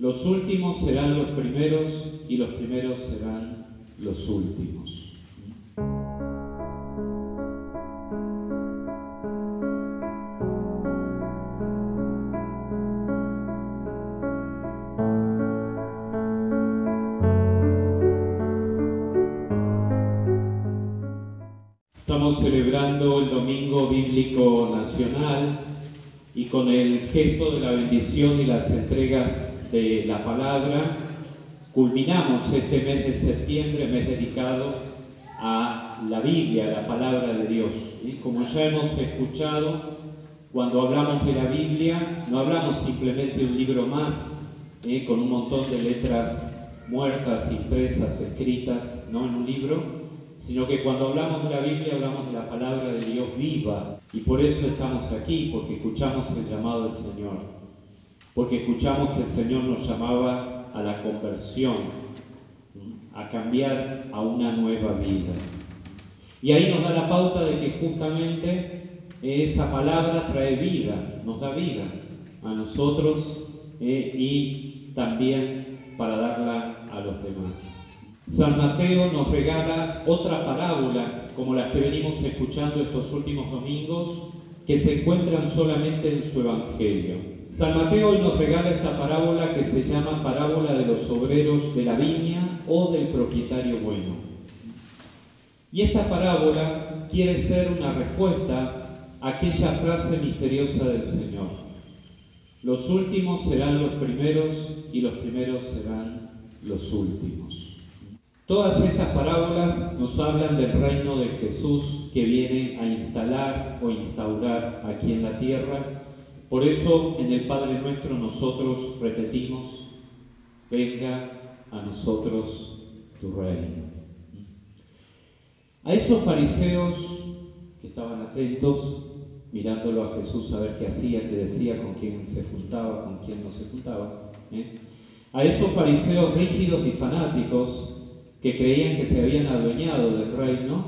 Los últimos serán los primeros y los primeros serán los últimos. Estamos celebrando el Domingo Bíblico Nacional y con el gesto de la bendición y las entregas de la palabra culminamos este mes de septiembre, mes dedicado a la Biblia, a la palabra de Dios. Y como ya hemos escuchado, cuando hablamos de la Biblia no hablamos simplemente de un libro más con un montón de letras muertas, impresas, escritas, ¿no? En un libro, sino que cuando hablamos de la Biblia hablamos de la palabra de Dios viva, y por eso estamos aquí, porque escuchamos el llamado del Señor, porque escuchamos que el Señor nos llamaba a la conversión, a cambiar a una nueva vida. Y ahí nos da la pauta de que justamente esa palabra trae vida, nos da vida a nosotros y también para darla a los demás. San Mateo nos regala otra parábola, como las que venimos escuchando estos últimos domingos, que se encuentran solamente en su Evangelio. San Mateo hoy nos regala esta parábola que se llama parábola de los obreros de la viña o del propietario bueno. Y esta parábola quiere ser una respuesta a aquella frase misteriosa del Señor: los últimos serán los primeros y los primeros serán los últimos. Todas estas parábolas nos hablan del reino de Jesús que viene a instalar o instaurar aquí en la tierra. Por eso en el Padre Nuestro nosotros repetimos: venga a nosotros tu reino. A esos fariseos que estaban atentos, mirándolo a Jesús a ver qué hacía, qué decía, con quién se juntaba, con quién no se juntaba, a esos fariseos rígidos y fanáticos que creían que se habían adueñado del reino,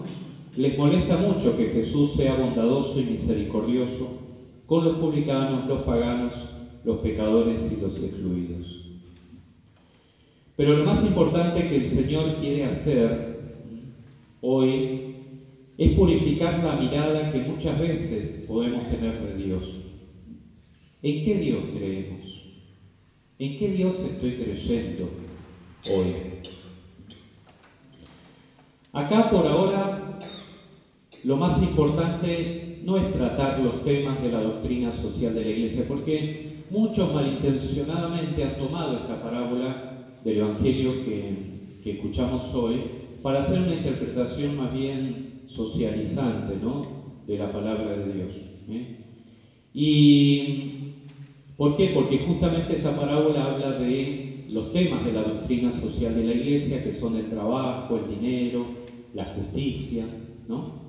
les molesta mucho que Jesús sea bondadoso y misericordioso con los publicanos, los paganos, los pecadores y los excluidos. Pero lo más importante que el Señor quiere hacer hoy es purificar la mirada que muchas veces podemos tener de Dios. ¿En qué Dios creemos? ¿En qué Dios estoy creyendo hoy? Acá por ahora lo más importante no es tratar los temas de la doctrina social de la Iglesia, porque muchos malintencionadamente han tomado esta parábola del Evangelio que escuchamos hoy para hacer una interpretación más bien socializante, ¿no?, de la palabra de Dios. ¿Y por qué? Porque justamente esta parábola habla de los temas de la doctrina social de la Iglesia, que son el trabajo, el dinero, la justicia, ¿no?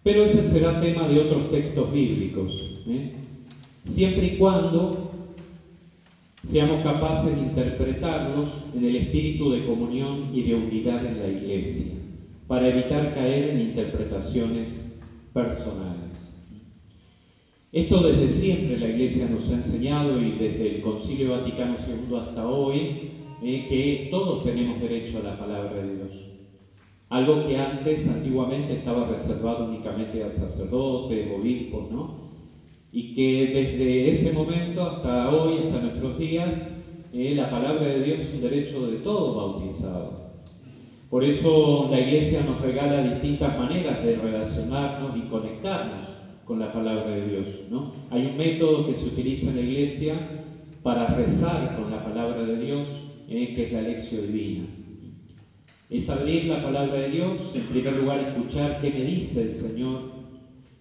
Pero ese será tema de otros textos bíblicos, siempre y cuando seamos capaces de interpretarlos en el espíritu de comunión y de unidad en la Iglesia, para evitar caer en interpretaciones personales. Esto desde siempre la Iglesia nos ha enseñado, y desde el Concilio Vaticano II hasta hoy, que todos tenemos derecho a la palabra de Dios. Algo que antes, antiguamente, estaba reservado únicamente a sacerdotes, obispos, ¿no? Y que desde ese momento hasta hoy, hasta nuestros días, la palabra de Dios es un derecho de todo bautizado. Por eso la Iglesia nos regala distintas maneras de relacionarnos y conectarnos con la palabra de Dios, ¿no? Hay un método que se utiliza en la Iglesia para rezar con la palabra de Dios, que es la Lectio Divina. Es abrir la palabra de Dios, en primer lugar escuchar qué me dice el Señor,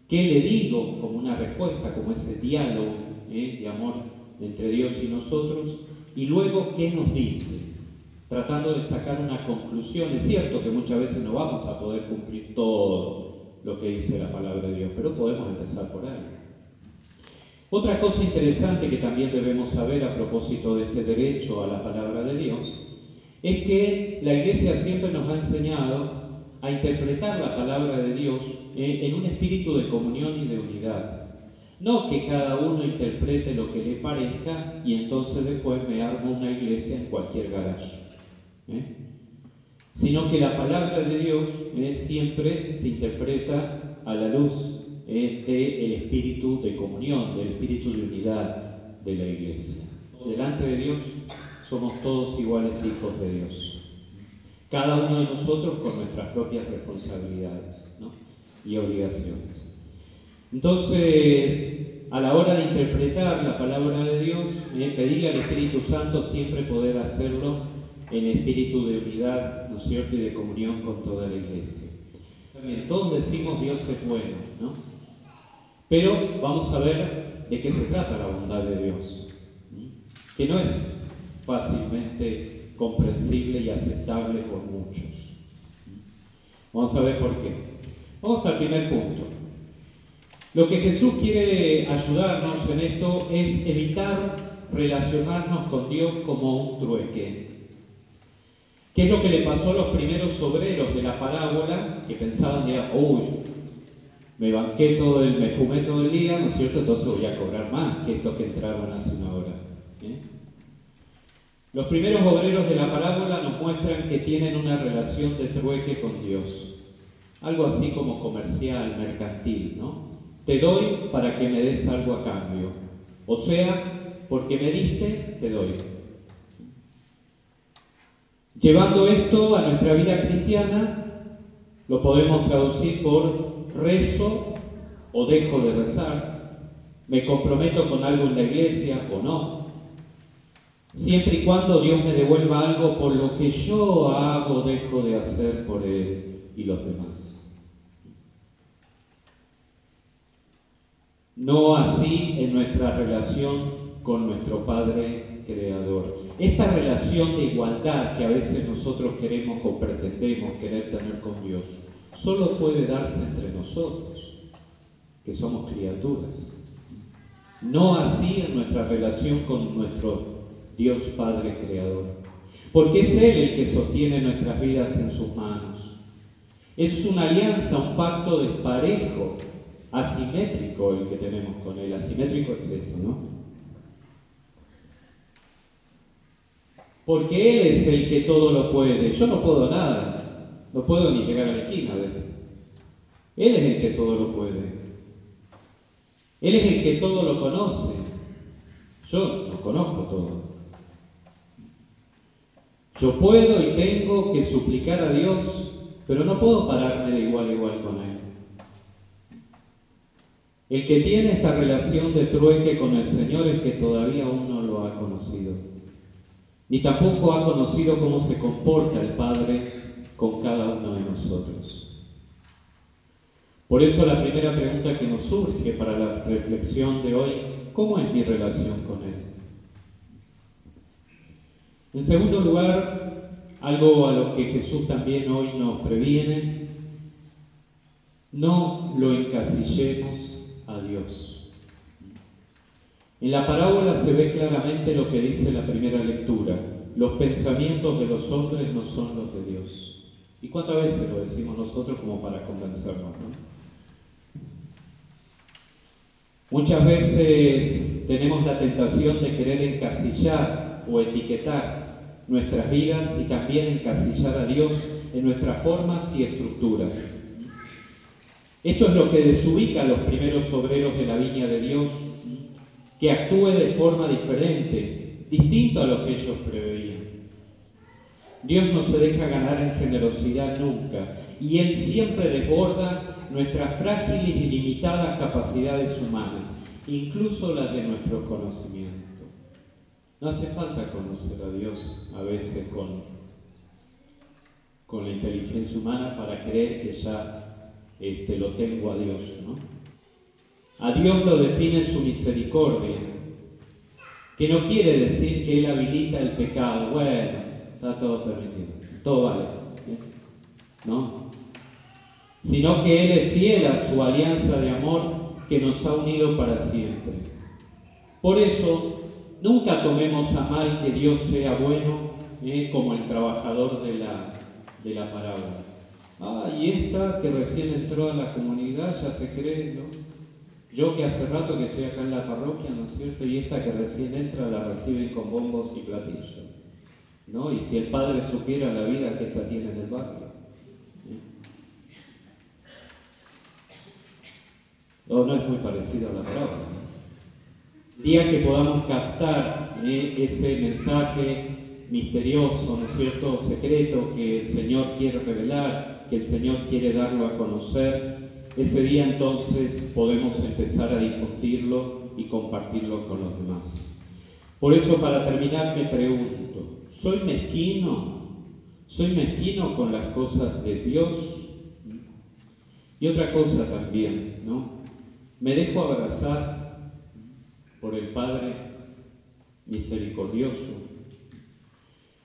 qué le digo como una respuesta, como ese diálogo de amor entre Dios y nosotros, y luego qué nos dice, tratando de sacar una conclusión. Es cierto que muchas veces no vamos a poder cumplir todo lo que dice la palabra de Dios, pero podemos empezar por ahí. Otra cosa interesante que también debemos saber a propósito de este derecho a la palabra de Dios es que la Iglesia siempre nos ha enseñado a interpretar la palabra de Dios en un espíritu de comunión y de unidad. No que cada uno interprete lo que le parezca y entonces después me armo una iglesia iglesia en cualquier garaje, sino que la palabra de Dios siempre se interpreta a la luz del espíritu de comunión, del espíritu de unidad de la iglesia. Delante de Dios somos todos iguales hijos de Dios, cada uno de nosotros con nuestras propias responsabilidades, ¿no?, y obligaciones. Entonces, a la hora de interpretar la palabra de Dios, pedirle al Espíritu Santo siempre poder hacerlo en espíritu de unidad, ¿no es cierto?, y de comunión con toda la iglesia. También todos decimos Dios es bueno, ¿no? Pero vamos a ver de qué se trata la bondad de Dios, que no es fácilmente comprensible y aceptable por muchos. Vamos a ver por qué. Vamos al primer punto. Lo que Jesús quiere ayudarnos en esto es evitar relacionarnos con Dios como un trueque. ¿Qué es lo que le pasó a los primeros obreros de la parábola que pensaban ya, uy, me fumé todo el día, ¿no es cierto? Entonces voy a cobrar más que estos que entraron hace una hora. Los primeros obreros de la parábola nos muestran que tienen una relación de trueque con Dios. Algo así como comercial, mercantil, ¿no? Te doy para que me des algo a cambio. O sea, porque me diste, te doy. Llevando esto a nuestra vida cristiana, lo podemos traducir por rezo o dejo de rezar, me comprometo con algo en la iglesia o no, siempre y cuando Dios me devuelva algo por lo que yo hago o dejo de hacer por Él y los demás. No así en nuestra relación con nuestro Padre Creador. Esta relación de igualdad que a veces nosotros queremos o pretendemos querer tener con Dios, solo puede darse entre nosotros, que somos criaturas. No así en nuestra relación con nuestro Dios Padre Creador, porque es Él el que sostiene nuestras vidas en sus manos. Es una alianza, un pacto desparejo, asimétrico el que tenemos con Él. Asimétrico es esto, ¿no? Porque Él es el que todo lo puede. Yo no puedo nada. No puedo ni llegar a la esquina a veces. Él es el que todo lo puede. Él es el que todo lo conoce. Yo no conozco todo. Yo puedo y tengo que suplicar a Dios, pero no puedo pararme de igual a igual con Él. El que tiene esta relación de trueque con el Señor es que todavía aún no lo ha conocido, ni tampoco ha conocido cómo se comporta el Padre con cada uno de nosotros. Por eso la primera pregunta que nos surge para la reflexión de hoy, ¿cómo es mi relación con Él? En segundo lugar, algo a lo que Jesús también hoy nos previene, no lo encasillemos a Dios. En la parábola se ve claramente lo que dice la primera lectura: los pensamientos de los hombres no son los de Dios. ¿Y cuántas veces lo decimos nosotros como para convencernos, no? Muchas veces tenemos la tentación de querer encasillar o etiquetar nuestras vidas y también encasillar a Dios en nuestras formas y estructuras. Esto es lo que desubica a los primeros obreros de la viña de Dios, que actúe de forma diferente, distinto a lo que ellos preveían. Dios no se deja ganar en generosidad nunca, y Él siempre desborda nuestras frágiles y limitadas capacidades humanas, incluso las de nuestro conocimiento. No hace falta conocer a Dios a veces con la inteligencia humana para creer que ya lo tengo a Dios, ¿no? A Dios lo define su misericordia, que no quiere decir que Él habilita el pecado. Bueno, está todo permitido, todo vale, ¿no? Sino que Él es fiel a su alianza de amor que nos ha unido para siempre. Por eso, nunca tomemos a mal que Dios sea bueno, como el trabajador de la parábola. Y esta que recién entró a la comunidad ya se cree, ¿no? Yo que hace rato que estoy acá en la parroquia, ¿no es cierto? Y esta que recién entra la reciben con bombos y platillos. ¿no? Y si el padre supiera la vida que ésta tiene en el barrio. No es muy parecido a la parábola, ¿no? Día que podamos captar ese mensaje misterioso, ¿no es cierto?, secreto que el Señor quiere revelar, que el Señor quiere darlo a conocer, ese día entonces podemos empezar a difundirlo y compartirlo con los demás. Por eso, para terminar, me pregunto, ¿soy mezquino? ¿Soy mezquino con las cosas de Dios? Y otra cosa también, ¿no? Me dejo abrazar por el Padre misericordioso.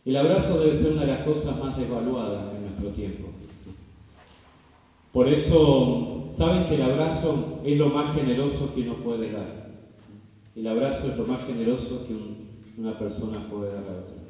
El abrazo debe ser una de las cosas más devaluadas en nuestro tiempo. Por eso, saben que el abrazo es lo más generoso que uno puede dar. El abrazo es lo más generoso que una persona puede dar a otra.